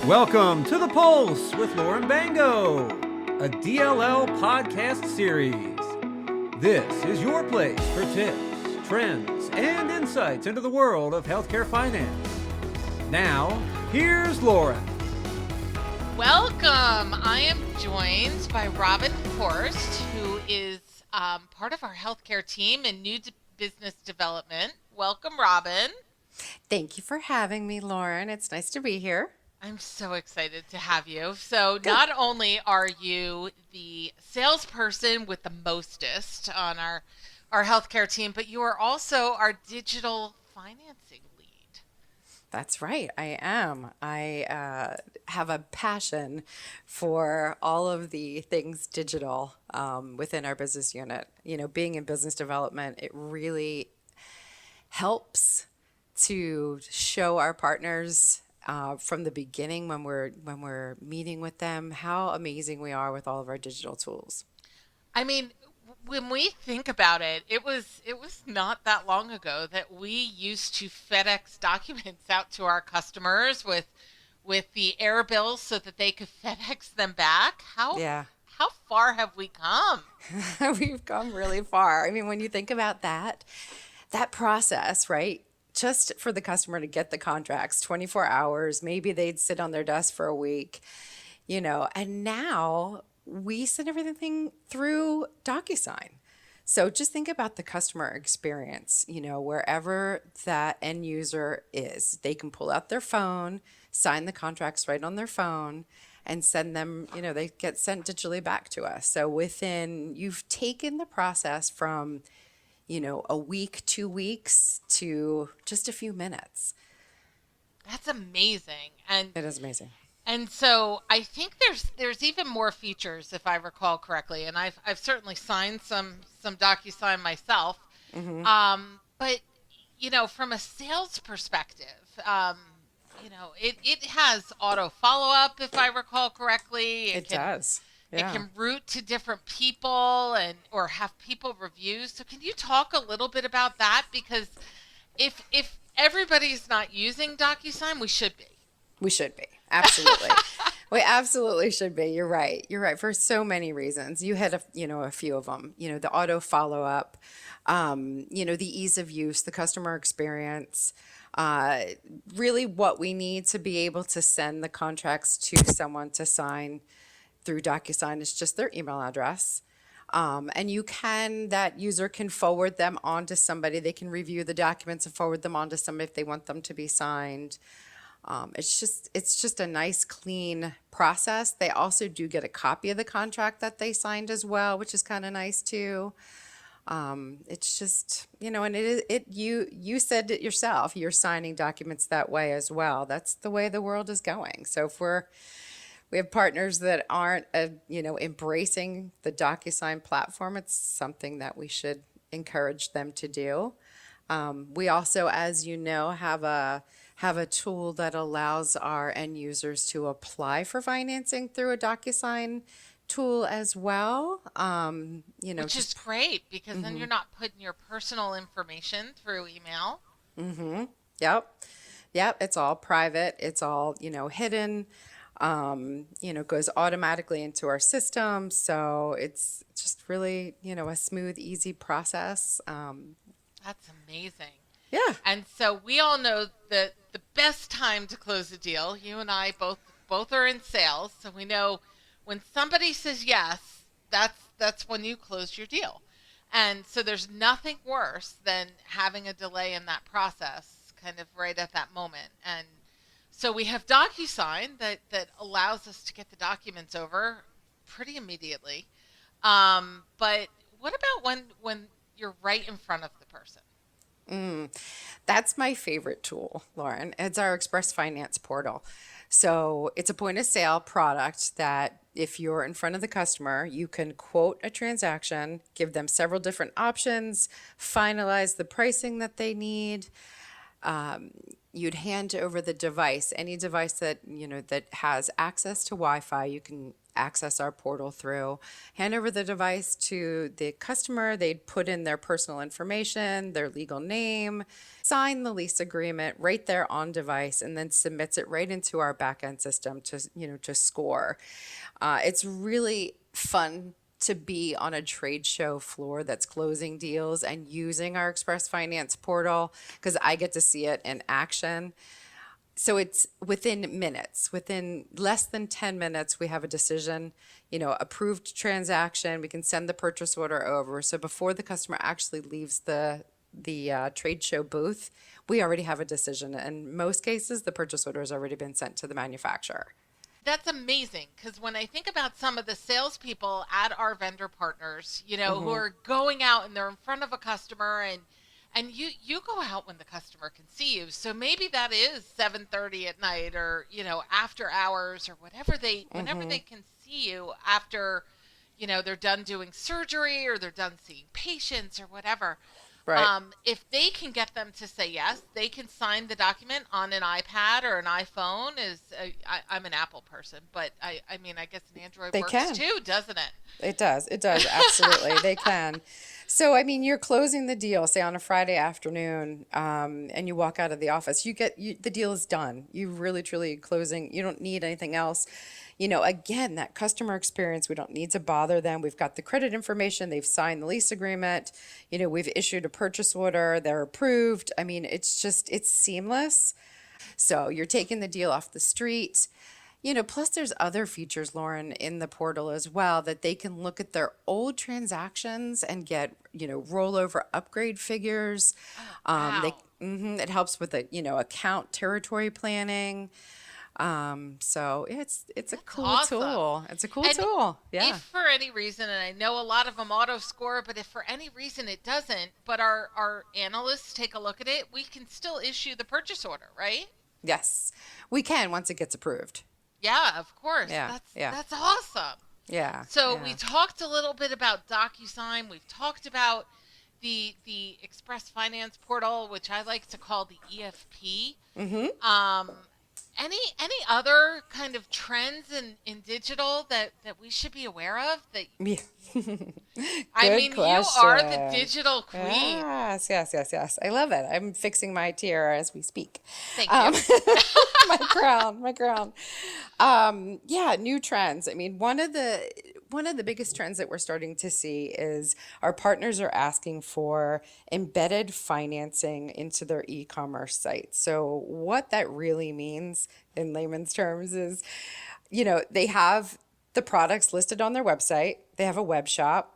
Welcome to The Pulse with Lauren Baingo, a DLL podcast series. This is your place for tips, trends, and insights into the world of healthcare finance. Now, here's Lauren. Welcome. I am joined by Robin Horst, who is part of our healthcare team in new business development. Welcome, Robin. Thank you for having me, Lauren. It's nice to be here. I'm so excited to have you. So not only are you the salesperson with the mostest on our healthcare team, but you are also our digital financing lead. That's right. I am. I have a passion for all of the things digital within our business unit. You know, being in business development, it really helps to show our partners from the beginning when we're meeting with them how amazing we are with all of our digital tools. I mean, when we think about it, it was not that long ago that we used to FedEx documents out to our customers with the air bills so that they could FedEx them back. How far have we come? We've come really far. I mean, when you think about that process, right? Just for the customer to get the contracts, 24 hours, maybe they'd sit on their desk for a week, you know, and now we send everything through DocuSign. So just think about the customer experience, you know, wherever that end user is, they can pull out their phone, sign the contracts right on their phone, and send them, you know, they get sent digitally back to us. So you've taken the process from, you know, a week, 2 weeks to just a few minutes. That's amazing. And it is amazing. And so I think there's even more features, if I recall correctly. And I've certainly signed some DocuSign myself. Mm-hmm. But you know, from a sales perspective, you know, it has auto follow up, if I recall correctly. It does. Yeah. It can route to different people or have people reviews. So can you talk a little bit about that? Because if everybody's not using DocuSign, we should be. We should be. Absolutely. We absolutely should be. You're right. You're right. For so many reasons. You had a few of them, you know, the auto follow up, you know, the ease of use, the customer experience, really what we need to be able to send the contracts to someone to sign through DocuSign is just their email address. And that user can forward them on to somebody. They can review the documents and forward them on to somebody if they want them to be signed. It's just a nice, clean process. They also do get a copy of the contract that they signed as well, which is kind of nice too. It's just, you know, and you said it yourself, you're signing documents that way as well. That's the way the world is going. So if we have partners that aren't, embracing the DocuSign platform, it's something that we should encourage them to do. We also, as you know, have a tool that allows our end users to apply for financing through a DocuSign tool as well. Which is great because mm-hmm. then you're not putting your personal information through email. Mm-hmm. Yep. It's all private. It's all, hidden. Goes automatically into our system. So it's just really, a smooth, easy process. That's amazing. Yeah. And so we all know that the best time to close a deal, you and I both are in sales. So we know when somebody says yes, that's when you close your deal. And so there's nothing worse than having a delay in that process kind of right at that moment. And so we have DocuSign that allows us to get the documents over pretty immediately. But what about when you're right in front of the person? That's my favorite tool, Lauren. It's our Express Finance portal. So it's a point of sale product that if you're in front of the customer, you can quote a transaction, give them several different options, finalize the pricing that they need. You'd hand over the device, any device that, that has access to Wi-Fi, you can access our portal through, hand over the device to the customer. They'd put in their personal information, their legal name, sign the lease agreement right there on device, and then submits it right into our back-end system to score. It's really fun to be on a trade show floor that's closing deals and using our Express Finance portal, because I get to see it in action. So it's within minutes, within less than 10 minutes, we have a decision, approved transaction. We can send the purchase order over. So before the customer actually leaves the trade show booth, we already have a decision. In most cases, the purchase order has already been sent to the manufacturer. That's amazing, because when I think about some of the salespeople at our vendor partners, who are going out and they're in front of a customer, and you go out when the customer can see you. So maybe that is 7:30 at night, or after hours, or whenever they can see you after they're done doing surgery or they're done seeing patients or whatever. Right. If they can get them to say yes, they can sign the document on an iPad or an iPhone. I'm an Apple person, but I guess an Android They works can. too, doesn't it? It does, absolutely. They can. So, you're closing the deal, say on a Friday afternoon, and you walk out of the office, the deal is done. You really, truly closing. You don't need anything else. Again, that customer experience, we don't need to bother them. We've got the credit information. They've signed the lease agreement. We've issued a purchase order. They're approved. It's seamless. So you're taking the deal off the street. Plus there's other features, Lauren, in the portal as well, that they can look at their old transactions and get, rollover upgrade figures. Wow. It helps with account territory planning. So it's a cool awesome. tool. It's a cool And tool. Yeah. If for any reason, and I know a lot of them auto score, but if for any reason it doesn't, but our analysts take a look at it, we can still issue the purchase order, right? Yes, we can once it gets approved. Yeah, of course. Yeah, That's awesome. Yeah. So yeah. we talked a little bit about DocuSign. We've talked about the Express Finance portal, which I like to call the EFP. Any other kind of trends in digital that we should be aware of? Yeah. You are the digital queen. Yes. I love it. I'm fixing my tiara as we speak. Thank you. My crown. New trends. One of the biggest trends that we're starting to see is our partners are asking for embedded financing into their e-commerce site. So what that really means in layman's terms is, they have the products listed on their website. They have a web shop.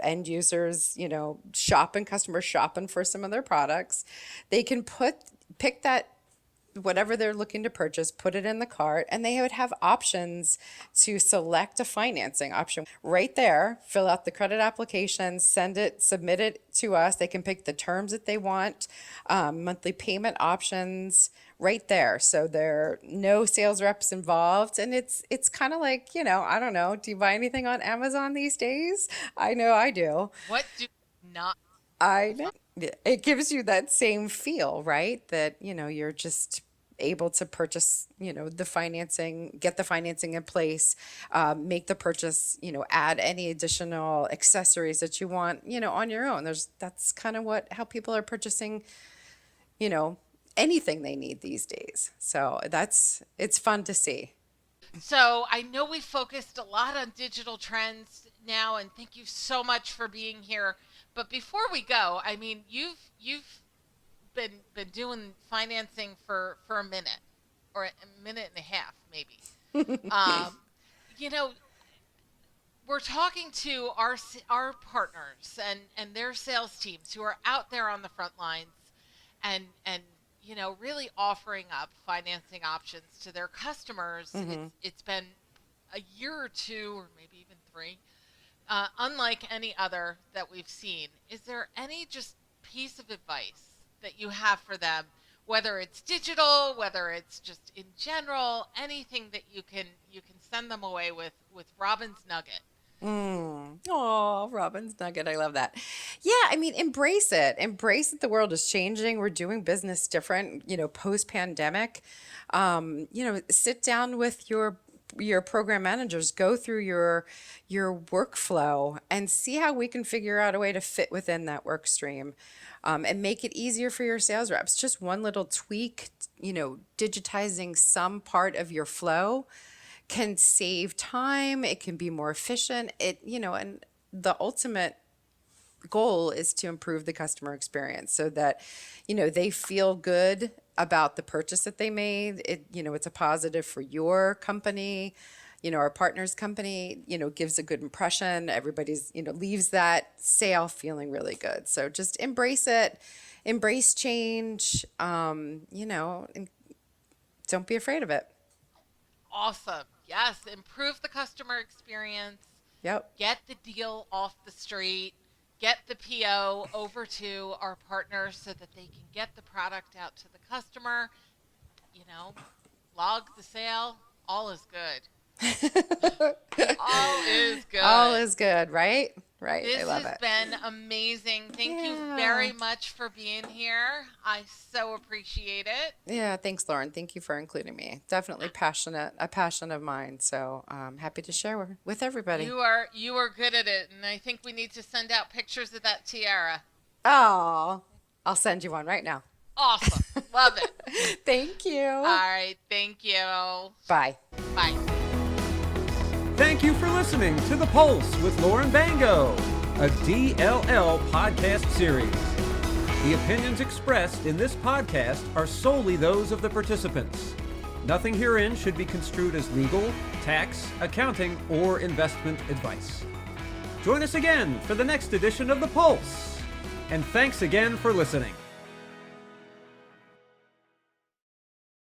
End users, customers shopping for some of their products. They can pick that whatever they're looking to purchase, put it in the cart, and they would have options to select a financing option right there, fill out the credit application, submit it to us. They can pick the terms that they want, monthly payment options right there. So there are no sales reps involved. And it's kind of like, I don't know, do you buy anything on Amazon these days? I know I do. What do not? I know. It gives you that same feel, right? That, you're just able to purchase, the financing, get the financing in place, make the purchase, add any additional accessories that you want, on your own. That's kind of how people are purchasing, anything they need these days. So it's fun to see. So I know we focused a lot on digital trends now, and thank you so much for being here. But before we go, you've been doing financing for a minute, or a minute and a half, maybe. We're talking to our partners and their sales teams who are out there on the front lines, and really offering up financing options to their customers. It's been a year or two, or maybe even 3. Unlike any other that we've seen. Is there any just piece of advice that you have for them, whether it's digital, whether it's just in general, anything that you can send them away with Robin's Nugget? Oh, Robin's Nugget. I love that. Yeah, embrace it. Embrace that the world is changing. We're doing business different, post-pandemic. Sit down with your your program managers go through your workflow and see how we can figure out a way to fit within that work stream, and make it easier for your sales reps. Just one little tweak, digitizing some part of your flow can save time. It can be more efficient. And the ultimate goal is to improve the customer experience so that, they feel good about the purchase that they made. It's a positive for your company, our partner's company, gives a good impression. Everybody's, leaves that sale feeling really good. So just embrace it, embrace change, and don't be afraid of it. Awesome. Yes. Improve the customer experience. Yep. Get the deal off the street. Get the PO over to our partners so that they can get the product out to the customer. Log the sale. All is good. All is good. All is good, right? Right. This I love has it. been amazing. Thank you very much for being here. I so appreciate it. Yeah, thanks, Lauren. Thank you for including me. Definitely a passion of mine. So I'm happy to share with everybody. You are good at it, and I think we need to send out pictures of that tiara. Oh, I'll send you one right now. Awesome. Love it. Thank you. All right. Thank you. Bye. Bye. Thank you for listening to The Pulse with Lauren Baingo, a DLL podcast series. The opinions expressed in this podcast are solely those of the participants. Nothing herein should be construed as legal, tax, accounting, or investment advice. Join us again for the next edition of The Pulse. And thanks again for listening.